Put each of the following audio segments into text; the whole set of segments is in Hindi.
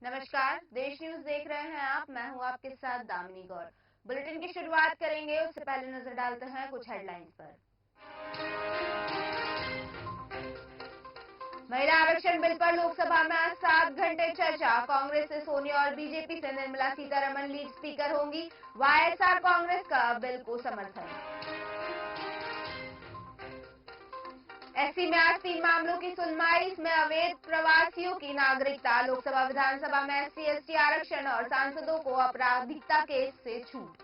नमस्कार, देश न्यूज देख रहे हैं आप। मैं हूं आपके साथ दामिनी गौर। बुलेटिन की शुरुआत करेंगे, उससे पहले नजर डालते हैं कुछ हेडलाइंस पर। महिला आरक्षण बिल पर लोकसभा में आज 7 घंटे चर्चा। कांग्रेस से सोनिया और बीजेपी से निर्मला सीतारमण लीड स्पीकर होंगी। वाईएसआर कांग्रेस का बिल को समर्थन। एससी में आज 3 मामलों की सुनवाई। इसमें अवैध प्रवासियों की नागरिकता, लोकसभा विधानसभा में एससी एसटी आरक्षण और सांसदों को आपराधिकता केस से छूट।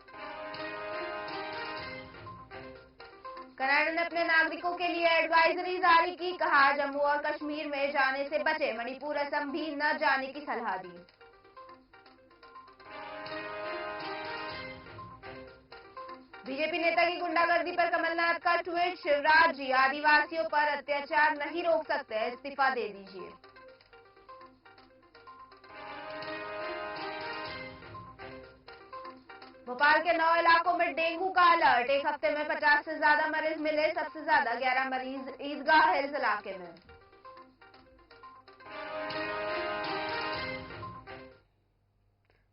कनाडा ने अपने नागरिकों के लिए एडवाइजरी जारी की। कहा, जम्मू और कश्मीर में जाने से बचे, मणिपुर असम भी न जाने की सलाह दी। बीजेपी नेता की गुंडागर्दी पर कमलनाथ का ट्वीट। शिवराज जी, आदिवासियों पर अत्याचार नहीं रोक सकते, इस्तीफा दे दीजिए। भोपाल के 9 इलाकों में डेंगू का अलर्ट। एक हफ्ते में 50 से ज्यादा मरीज मिले, सबसे ज्यादा 11 मरीज ईदगाह हिल्स इलाके में।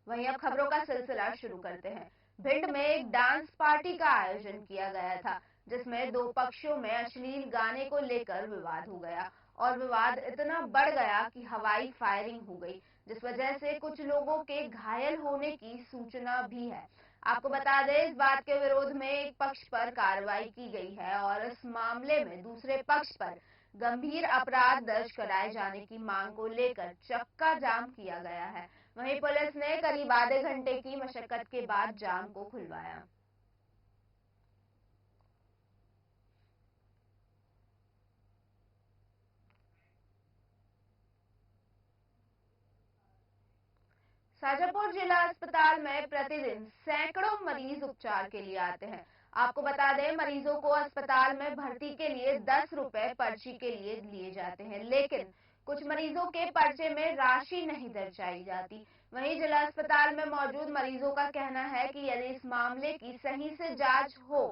वहीं अब खबरों का सिलसिला शुरू करते हैं। भिंड में एक डांस पार्टी का आयोजन किया गया था, जिसमें दो पक्षों में अश्लील गाने को लेकर विवाद हो गया और विवाद इतना बढ़ गया कि हवाई फायरिंग हो गई, जिस वजह से कुछ लोगों के घायल होने की सूचना भी है। आपको बता दें, इस बात के विरोध में एक पक्ष पर कार्रवाई की गई है और इस मामले में दूसरे पक्ष पर गंभीर अपराध दर्ज कराए जाने की मांग को लेकर चक्का जाम किया गया है। वहीं पुलिस ने करीब आधे घंटे की मशक्कत के बाद जाम को खुलवाया। शाजापुर जिला अस्पताल में प्रतिदिन सैकड़ों मरीज उपचार के लिए आते हैं। आपको बता दें, मरीजों को अस्पताल में भर्ती के लिए 10 रुपए पर्ची के लिए लिए जाते हैं, लेकिन कुछ मरीजों के पर्चे में राशि नहीं दर्शाई जाती। वहीं जिला अस्पताल में मौजूद मरीजों का कहना है कि यदि इस मामले की सही से जांच हो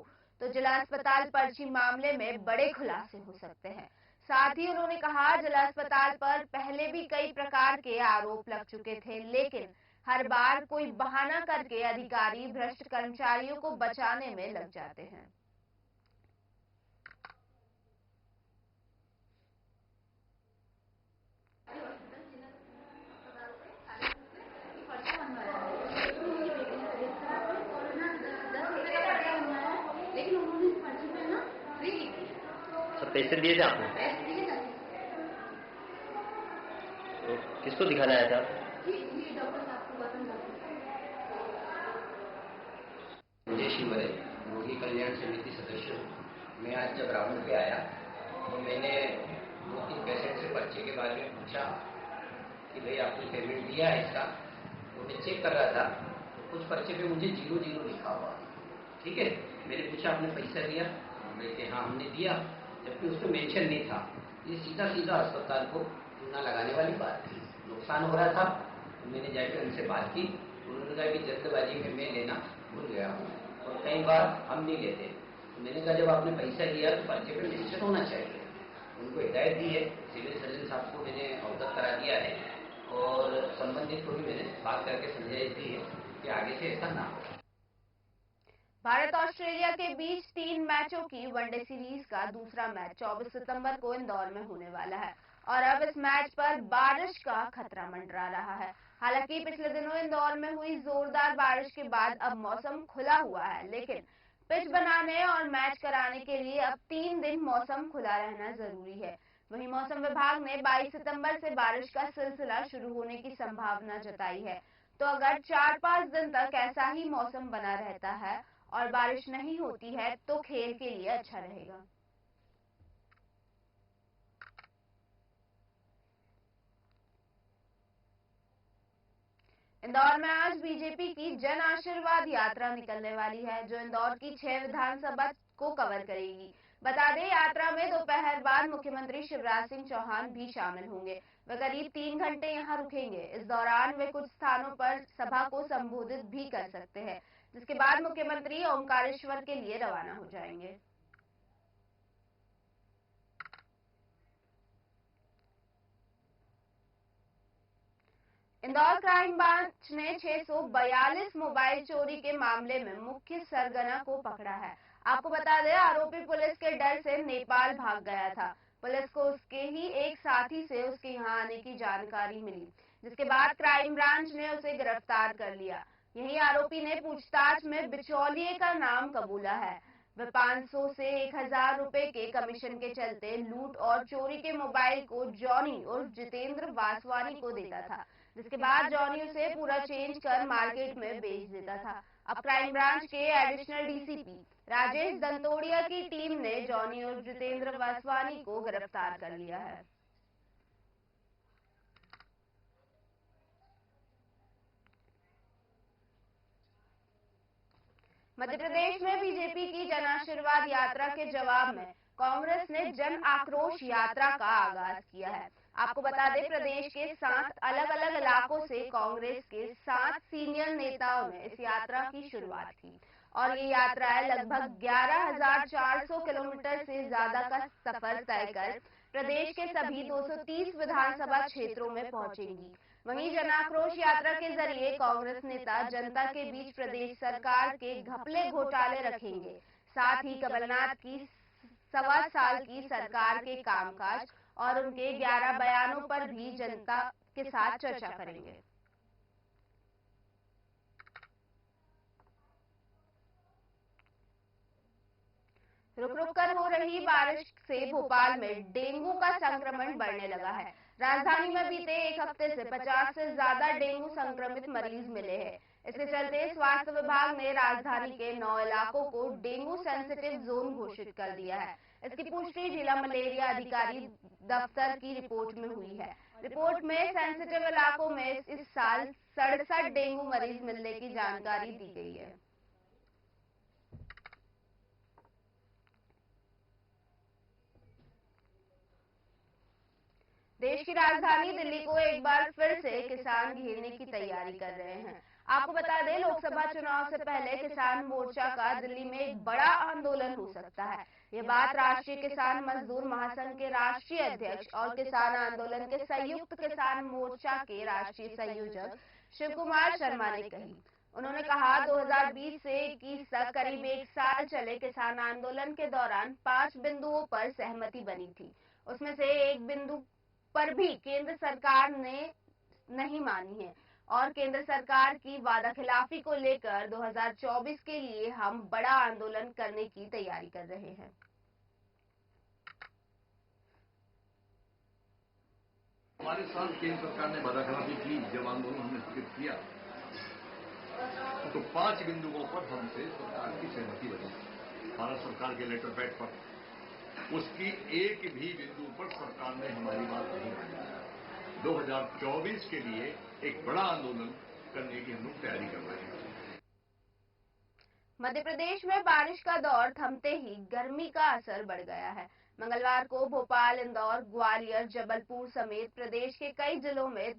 तो जिला अस्पताल पर्ची मामले में बड़े खुलासे हो सकते हैं। साथ ही उन्होंने कहा, जिला अस्पताल पर पहले भी कई प्रकार के आरोप लग चुके थे, लेकिन हर बार कोई बहाना करके अधिकारी भ्रष्ट कर्मचारियों को बचाने में लग जाते हैं। सब पैसे दिए थे आपने? तो किसको दिखाने आया था? मुझे शिवरे रोगी कल्याण समिति सदस्य हूँ। मैं आज जब राउंड पे आया तो मैंने 2-3 पेशेंट से पर्चे के बारे में पूछा कि भाई आपने पेमेंट दिया है इसका। तो मैं चेक कर रहा था तो कुछ पर्चे पे मुझे 0-0 लिखा हुआ। ठीक है, मैंने पूछा आपने पैसा दिया? बोले हाँ हमने दिया, जबकि उसमें मेंशन नहीं था। ये सीधा सीधा अस्पताल को चूना लगाने वाली बात थी। नुकसान हो रहा था तो मैंने जाकर उनसे बात की। उन्होंने कहा कि जल्दबाजी में मैं लेना भूल गया हूँ और कई बार हम नहीं लेते। तो मैंने कहा जब आपने पैसा दिया तो पर्चे पे मेंशन होना चाहिए। उनको हिदायत दी है, सिविल सर्जन साहब को मैंने अवगत करा दिया है और संबंधित को भी मैंने बात करके समझाइश दी है कि आगे से ऐसा ना हो। भारत ऑस्ट्रेलिया के बीच 3 मैचों की वनडे सीरीज का दूसरा मैच 24 सितंबर को इंदौर में होने वाला है और अब इस मैच पर बारिश का खतरा मंडरा रहा है। हालांकि पिछले दिनों इंदौर में हुई जोरदार बारिश के बाद अब मौसम खुला हुआ है, लेकिन पिच बनाने और मैच कराने के लिए अब 3 दिन मौसम खुला रहना जरूरी है। वहीं मौसम विभाग ने 22 सितंबर से बारिश का सिलसिला शुरू होने की संभावना जताई है। तो अगर 4-5 दिन तक ऐसा ही मौसम बना रहता है और बारिश नहीं होती है तो खेल के लिए अच्छा रहेगा। इंदौर में आज बीजेपी की जन आशीर्वाद यात्रा निकलने वाली है, जो इंदौर की 6 विधानसभा को कवर करेगी। बता दें, यात्रा में दोपहर बाद मुख्यमंत्री शिवराज सिंह चौहान भी शामिल होंगे। वे करीब 3 घंटे यहां रुकेंगे। इस दौरान वे कुछ स्थानों पर सभा को संबोधित भी कर सकते हैं, जिसके बाद मुख्यमंत्री ओमकारेश्वर के लिए रवाना हो जाएंगे। इंदौर क्राइम ब्रांच ने 642 मोबाइल चोरी के मामले में मुख्य सरगना को पकड़ा है। आपको बता दें, आरोपी पुलिस के डर से नेपाल भाग गया था। पुलिस को उसके ही एक साथी से उसके यहां आने की जानकारी मिली, जिसके बाद क्राइम ब्रांच ने उसे गिरफ्तार कर लिया। यही आरोपी ने पूछताछ में बिचौलिए का नाम कबूला है। वह 500 से 1000 रुपए के कमीशन के चलते लूट और चोरी के मोबाइल को जॉनी और जितेंद्र वासवानी को देता था, जिसके बाद जॉनी उसे पूरा चेंज कर मार्केट में बेच देता था। अब क्राइम ब्रांच के एडिशनल डीसीपी राजेश दंतोड़िया की टीम ने जॉनी और जितेंद्र वासवानी को गिरफ्तार कर लिया है। मध्य प्रदेश में बीजेपी की जन आशीर्वाद यात्रा के जवाब में कांग्रेस ने जन आक्रोश यात्रा का आगाज किया है। आपको बता दें, प्रदेश के 7 अलग अलग इलाकों से कांग्रेस के 7 सीनियर नेताओं ने इस यात्रा की शुरुआत की और ये यात्रा लगभग 11,400 किलोमीटर से ज्यादा का सफर तय कर प्रदेश के सभी 230 विधानसभा क्षेत्रों में पहुंचेंगी। वहीं जन आक्रोश यात्रा के जरिए कांग्रेस नेता जनता के बीच प्रदेश सरकार के घपले घोटाले रखेंगे, साथ ही कमलनाथ की 1.25 साल की सरकार के कामकाज और उनके 11 बयानों पर भी जनता के साथ चर्चा करेंगे। रुक रुक कर हो रही बारिश से भोपाल में डेंगू का संक्रमण बढ़ने लगा है। राजधानी में बीते एक हफ्ते से 50 से ज्यादा डेंगू संक्रमित मरीज मिले हैं। इसके चलते स्वास्थ्य विभाग ने राजधानी के 9 इलाकों को डेंगू सेंसिटिव जोन घोषित कर दिया है। इसकी पुष्टि जिला मलेरिया अधिकारी दफ्तर की रिपोर्ट में हुई है। रिपोर्ट में सेंसिटिव इलाकों में इस साल 67 डेंगू मरीज मिलने की जानकारी दी गई है। देश की राजधानी दिल्ली को एक बार फिर से किसान घेरने की तैयारी कर रहे हैं। आपको बता दें, लोकसभा चुनाव से पहले किसान मोर्चा का दिल्ली में एक बड़ा आंदोलन हो सकता है। ये बात राष्ट्रीय किसान मजदूर महासंघ के राष्ट्रीय अध्यक्ष और किसान आंदोलन के संयुक्त किसान मोर्चा के राष्ट्रीय संयोजक शिव कुमार शर्मा ने कही। उन्होंने कहा, 2020 से 21 तक करीब 1 साल चले किसान आंदोलन के दौरान 5 बिंदुओं पर सहमति बनी थी। उसमें से एक बिंदु पर भी केंद्र सरकार ने नहीं मानी है और केंद्र सरकार की वादाखिलाफी को लेकर 2024 के लिए हम बड़ा आंदोलन करने की तैयारी कर रहे हैं। हमारे साथ केंद्र सरकार ने वादाखिलाफी की। जब आंदोलन हमने स्वीकृत किया तो 5 बिंदुओं पर हमसे सरकार की सहमति बनी। भारत सरकार के लेटर पैड पर उसकी एक भी बिंदु पर सरकार ने हमारी बात नहीं मानी। 2024 के लिए एक बड़ा आंदोलन करने की हम लोग तैयारी कर रहे हैं। मध्य प्रदेश में बारिश का दौर थमते ही गर्मी का असर बढ़ गया है। मंगलवार को भोपाल, इंदौर, ग्वालियर, जबलपुर समेत प्रदेश के कई जिलों में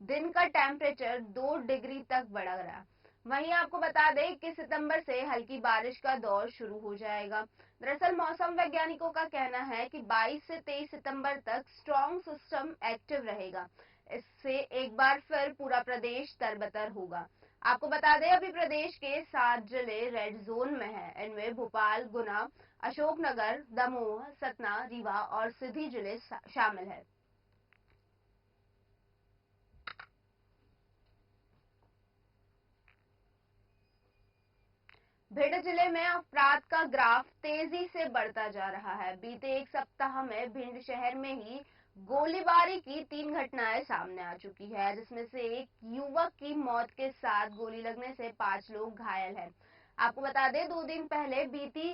दिन का टेम्परेचर 2 डिग्री तक बढ़ गया। वहीं आपको बता दें, 21 सितंबर से हल्की बारिश का दौर शुरू हो जाएगा। दरअसल मौसम वैज्ञानिकों का कहना है कि 22 से 23 सितंबर तक स्ट्रॉन्ग सिस्टम एक्टिव रहेगा। इससे एक बार फिर पूरा प्रदेश तरबतर होगा। आपको बता दें, अभी प्रदेश के 7 जिले रेड जोन में हैं। इनमें भोपाल, गुना, अशोकनगर, दमोह, सतना, रीवा और सीधी जिले शामिल है। भिंड जिले में अपराध का ग्राफ तेजी से बढ़ता जा रहा है। बीते एक सप्ताह में भिंड शहर में ही गोलीबारी की 3 घटनाएं सामने आ चुकी है, जिसमें से एक युवक की मौत के साथ गोली लगने से 5 लोग घायल हैं। आपको बता दें, 2 दिन पहले बीती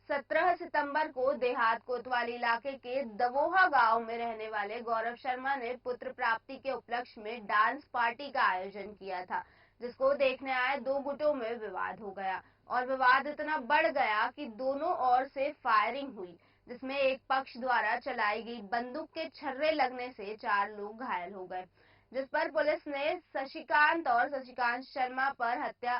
17 सितंबर को देहात कोतवाली इलाके के दवोहा गांव में रहने वाले गौरव शर्मा ने पुत्र प्राप्ति के उपलक्ष्य में डांस पार्टी का आयोजन किया था, जिसको देखने आए 2 गुटों में विवाद हो गया और विवाद इतना बढ़ गया कि दोनों ओर से फायरिंग हुई, जिसमें एक पक्ष द्वारा चलाई गई बंदूक के छर्रे लगने से 4 लोग घायल हो गए, जिस पर पुलिस ने शशिकांत शर्मा पर हत्या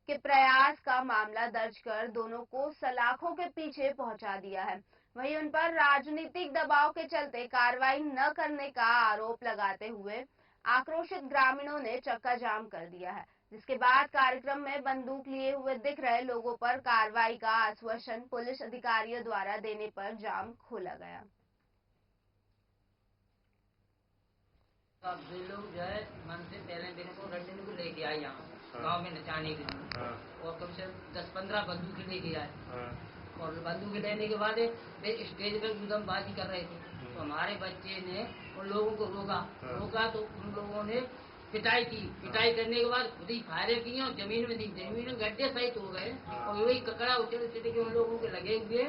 के प्रयास का मामला दर्ज कर दोनों को सलाखों के पीछे पहुंचा दिया है। वहीं उन पर राजनीतिक दबाव के चलते कार्रवाई न करने का आरोप लगाते हुए आक्रोशित ग्रामीणों ने चक्का जाम कर दिया है, जिसके बाद कार्यक्रम में बंदूक लिए हुए दिख रहे लोगों पर कार्रवाई का आश्वासन पुलिस अधिकारियों द्वारा देने पर जाम खोला गया। अब वे लोग जो है मन से पहले दिन को रंडन को लेके आए यहाँ गांव में नचाने के लिए और कम से कम 10-15 बंदूक लेके आए और बंदूक लेने के बाद वे स्टेज पे गुदमबाजी कर रहे थे। तो हमारे बच्चे ने उन लोगों को रोका तो उन लोगों ने पिटाई की। पिटाई करने के बाद खुद ही फायरिंग की और जमीन में गड्ढे सहित हो गए और वही ककड़ा उछल के उन लोगों के लगे हुए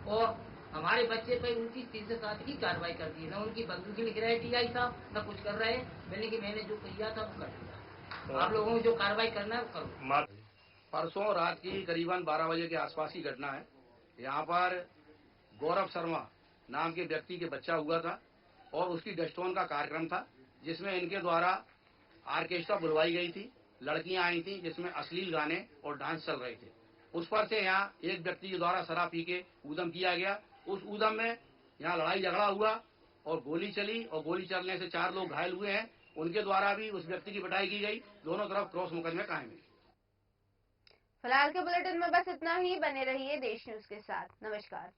और हमारे बच्चे पर उनकी 3 से 7 की कार्रवाई कर दी। न उनकी बंदूक की गिराई टीआई साहब न कुछ कर रहे, बल्कि मैंने जो किया था वो कर दिया। आप लोगों को जो कार्रवाई करना है वो करो। परसों रात की करीबन 12 बजे के आसपास की घटना है। यहाँ पर गौरव शर्मा नाम के व्यक्ति के बच्चा हुआ था और उसकी डस्टोन का कार्यक्रम था, जिसमें इनके द्वारा ऑर्केस्ट्रा बुलवाई गई थी। लड़कियां आई थी जिसमें अश्लील गाने और डांस चल रहे थे। उस पर से यहाँ एक व्यक्ति के द्वारा शराब पी के ऊधम किया गया। उस ऊधम में यहाँ लड़ाई झगड़ा हुआ और गोली चली और गोली चलने से 4 लोग घायल हुए हैं। उनके द्वारा भी उस व्यक्ति की पिटाई की गई। दोनों तरफ क्रॉस मुकदमे कायम है। फिलहाल के बुलेटिन में बस इतना ही। बने रहिए देश न्यूज के साथ। नमस्कार।